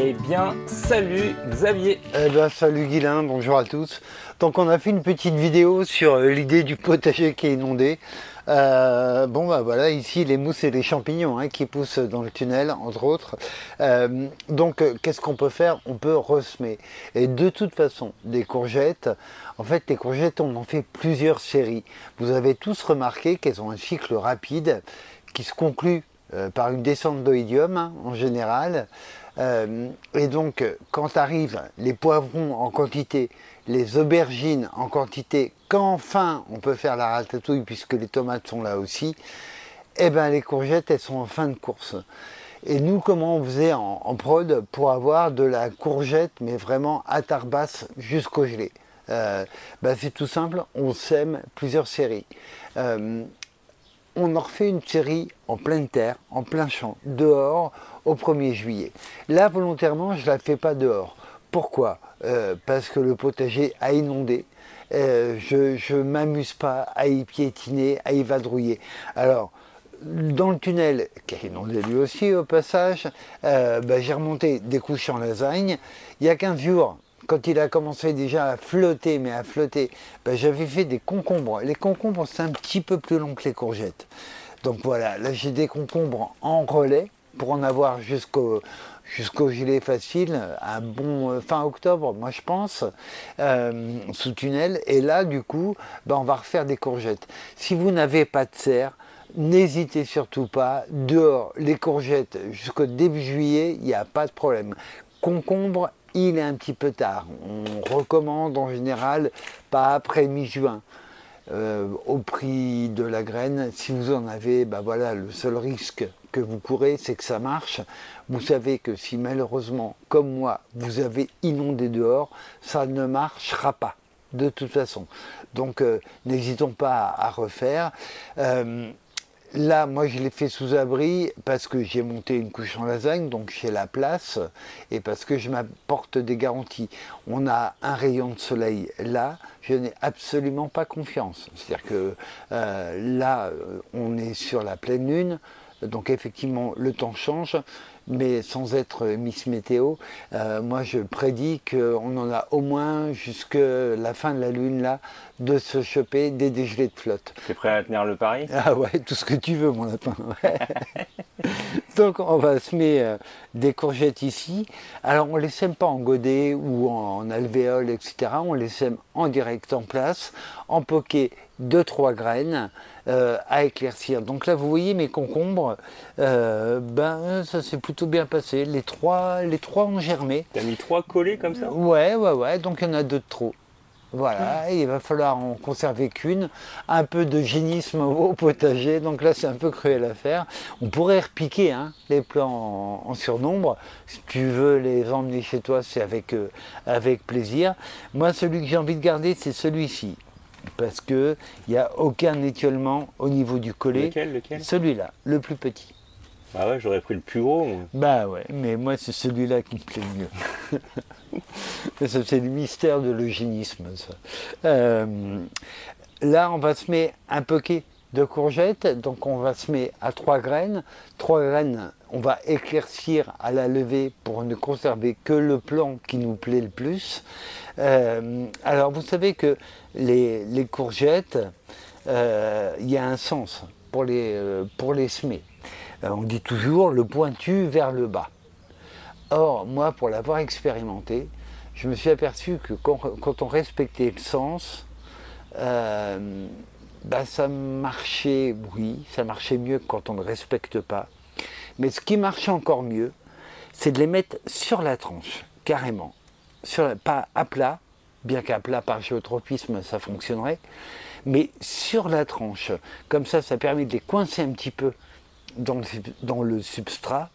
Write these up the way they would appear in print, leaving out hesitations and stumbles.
Eh bien, salut Xavier. Eh ben, salut Guilain, bonjour à tous. Donc on a fait une petite vidéo sur l'idée du potager qui est inondé. Voilà, ici les mousses et les champignons qui poussent dans le tunnel, entre autres. Qu'est-ce qu'on peut faire? On peut ressemer. Et de toute façon, des courgettes, en fait les courgettes on en fait plusieurs séries. Vous avez tous remarqué qu'elles ont un cycle rapide qui se conclut par une descente d'oïdium en général. Quand arrivent les poivrons en quantité, les aubergines en quantité, qu'enfin on peut faire la ratatouille puisque les tomates sont là aussi, eh ben les courgettes elles sont en fin de course. Et nous, comment on faisait en prod pour avoir de la courgette, mais vraiment à tare basse jusqu'au gelé? C'est tout simple, on sème plusieurs séries. On en refait une série en pleine terre, en plein champ, dehors, au 1er juillet. Là, volontairement, je ne la fais pas dehors. Pourquoi? Parce que le potager a inondé. Je ne m'amuse pas à y piétiner, à y vadrouiller. Alors, dans le tunnel, qui a inondé lui aussi au passage, j'ai remonté des couches en lasagne. Il y a 15 jours, quand il a commencé déjà à flotter, j'avais fait des concombres. Les concombres, c'est un petit peu plus long que les courgettes. Donc voilà, là j'ai des concombres en relais pour en avoir jusqu'au gilet facile, un bon fin octobre, moi je pense, sous tunnel. Et là, du coup, on va refaire des courgettes. Si vous n'avez pas de serre, n'hésitez surtout pas. Dehors, les courgettes, jusqu'au début juillet, il n'y a pas de problème. Concombre, il est un petit peu tard. On recommande en général pas après mi-juin. Au prix de la graine, si vous en avez, le seul risque que vous courez, c'est que ça marche. Vous savez que si malheureusement, comme moi, vous avez inondé dehors, ça ne marchera pas de toute façon. Donc n'hésitons pas à refaire. Là, moi, je l'ai fait sous abri parce que j'ai monté une couche en lasagne, donc j'ai la place, et parce que je m'apporte des garanties. On a un rayon de soleil là, je n'ai absolument pas confiance. C'est-à-dire que on est sur la pleine lune, donc effectivement, le temps change, mais sans être Miss Météo, moi je prédis qu'on en a au moins jusqu'à la fin de la lune là, de se choper des dégelés de flotte. Tu es prêt à tenir le pari? Ah ouais, tout ce que tu veux mon lapin. Ouais. Donc on va semer des courgettes ici. Alors on ne les sème pas en godet ou en alvéole, etc. On les sème en direct en place, en poquet 2-3 graines à éclaircir. Donc là vous voyez mes concombres, ça s'est plutôt bien passé. Les trois ont germé. T'as mis 3 collés comme ça? Ouais, donc il y en a 2 de trop. Voilà, il va falloir en conserver qu'une, un peu de génisme au potager, donc là c'est un peu cruel à faire. On pourrait repiquer les plants en surnombre, si tu veux les emmener chez toi c'est avec plaisir. Moi celui que j'ai envie de garder c'est celui-ci, parce qu'il n'y a aucun étiolement au niveau du collet. Lequel? Celui-là, le plus petit. Ah ouais, j'aurais pris le plus gros. Bah ouais, mais moi c'est celui-là qui me plaît le mieux. C'est le mystère de l'eugénisme, ça. Là, on va semer un poquet de courgettes, donc on va semer à 3 graines. 3 graines, on va éclaircir à la levée pour ne conserver que le plant qui nous plaît le plus. Alors, vous savez que les courgettes, il y a un sens pour les semer. On dit toujours le pointu vers le bas. Or, moi, pour l'avoir expérimenté, je me suis aperçu que quand on respectait le sens, ça marchait, oui, ça marchait mieux que quand on ne respecte pas. Mais ce qui marchait encore mieux, c'est de les mettre sur la tranche, carrément. Pas à plat, bien qu'à plat par géotropisme, ça fonctionnerait, mais sur la tranche. Comme ça permet de les coincer un petit peu dans le substrat,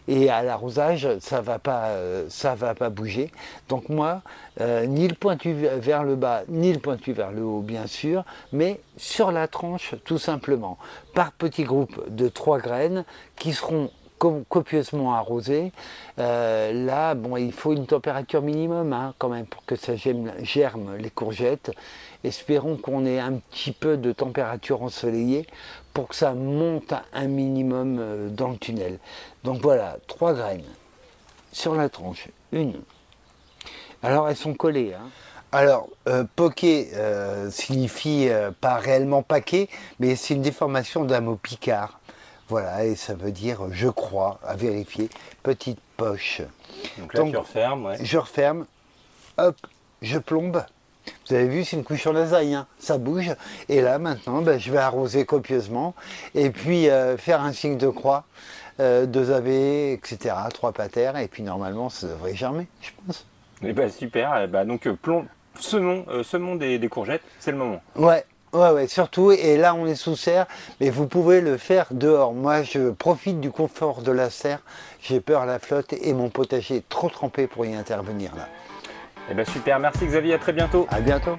et à l'arrosage ça va pas bouger. Donc moi ni le pointu vers le bas ni le pointu vers le haut bien sûr, mais sur la tranche tout simplement, par petits groupes de 3 graines qui seront copieusement arrosées. Là il faut une température minimum quand même pour que ça germe les courgettes. Espérons qu'on ait un petit peu de température ensoleillée pour que ça monte un minimum dans le tunnel. Donc voilà, 3 graines. sur la tronche. Une. Alors elles sont collées. Hein. Alors, poquer signifie pas réellement paquet, mais c'est une déformation d'un mot picard. Voilà, et ça veut dire je crois, à vérifier, petite poche. Donc là, tu refermes, ouais. Je referme, hop, je plombe. Vous avez vu, c'est une couche en lasagne, hein, ça bouge. Et là, maintenant, je vais arroser copieusement et puis faire un signe de croix, 2 AV, etc., 3 patères, et puis normalement, ça devrait germer, je pense. Et bah super, donc semons des courgettes, c'est le moment. Ouais, surtout, et là on est sous serre, mais vous pouvez le faire dehors. Moi je profite du confort de la serre, j'ai peur à la flotte et mon potager est trop trempé pour y intervenir là. Et bah super, merci Xavier, à très bientôt. À bientôt.